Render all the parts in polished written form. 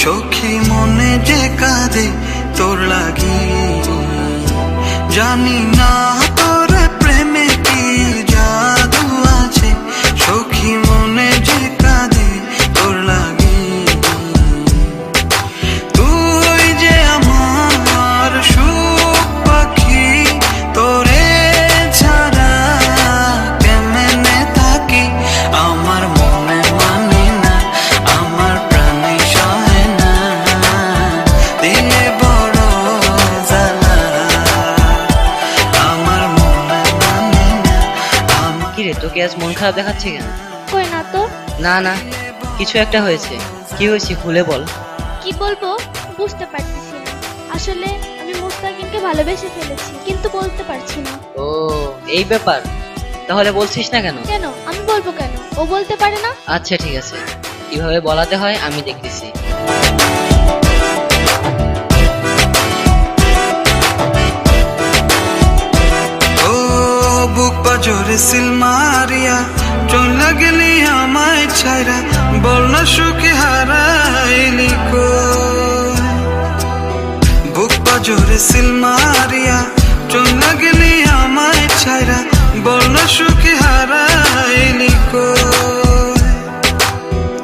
সখী মনে যে কাঁদে তোর লাগি, জানি না তোর প্রেমে কি জাদু আছে, সখী মনে যে কাঁদে তোর লাগি। তুই যে আমার সুখ পাখি, তোরে ছাড়া কেমনে থাকি, আমার মনে মানে না, আমার প্রাণে সহে না, দিলে বড় জ্বালা, আমার মনে মানে না। কিরে, তোকে আজ মন খারাপ দেখাচ্ছে কেন? কই না তো। না না, কিছু একটা হয়েছে। কি হয়েছে খুলে বল। কি বলবো বুঝতে পারতেছি না। আসলে আমি মুস্তাকিনকে ভালোবেসে ফেলেছি, কিন্তু বলতে পারছি না। ও এই ব্যাপার, তাহলে বলছিস না কেন? কেন আমি বলবো কেন? ও বলতে পারে না? আচ্ছা ঠিক আছে, কিভাবে বলাতে হয় আমি দেখতেছি। ও বুক পাজরে সিল মারিয়া চলে গেলি আমায় ছাইরা, বল না সুখে হারাইলি কই। বুক পাজরে সিল মারিয়া চলে গেলি আমায় ছাইরা, বল না সুখে হারাইলি কই।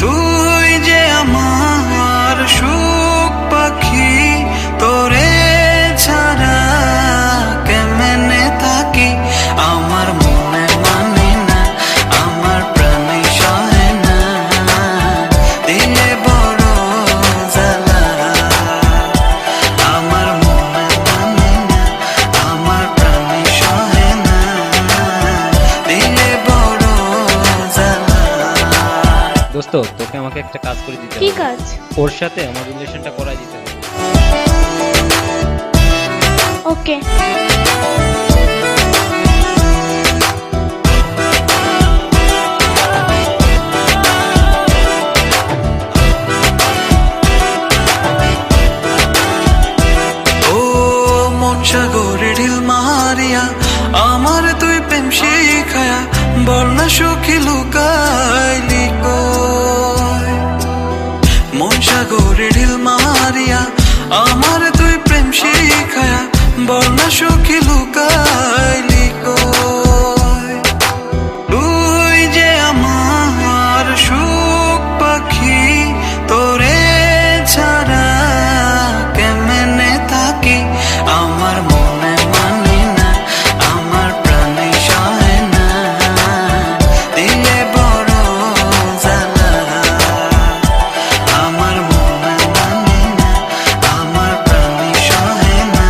তুই যে আমার সুখ পাখি, তোরে ছাড়া কেমনে থাকি, আমার মনে মানে না, আমার প্রাণে সহে না, দিলে বড় জ্বালা, আমার মনে মানে না, আমার প্রাণে সহে না, দিলে বড় জ্বালা। দোস্ত, তোকে আমাকে একটা কাজ করে দিতে কি হবে। কাজ? ওর সাথে আমার রিলেশনটা করাই দিতে হবে। ওকে। ও মন সাগরে ঢিল মারিয়া আমার তুই প্রেম শিখায়া, বল না সুখী লুকাইলি কই। মন সাগরে ঢিল মারিয়া আমার তুই প্রেম শিখায়া, বল না সুখী লুকাইলি কই। তুই যে আমার সুখ পাখি, তোরে ছাড়া কেমনে থাকি, আমার মনে মানে না, আমার প্রাণে সহে না, দিলে বড় জ্বালা, আমার মনে মানে না, আমার প্রাণে সহে না,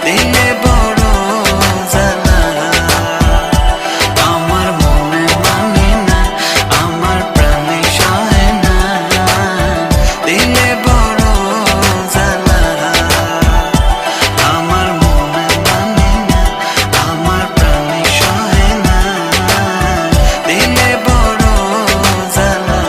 দিলে বড় জ্বালা, আমার মনে মানে না, আমার প্রাণে সহে না, দিলে বড় জ্বালা, আমার মনে মানে না, আমার প্রাণে সহে না, দিলে বড় জ্বালা।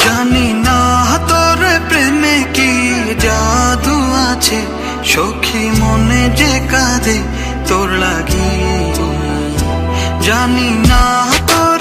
জানি না তোর প্রেমে কি জাদু আছে, সখী মনে যে কাঁদে তোর লাগি, জানি না তোর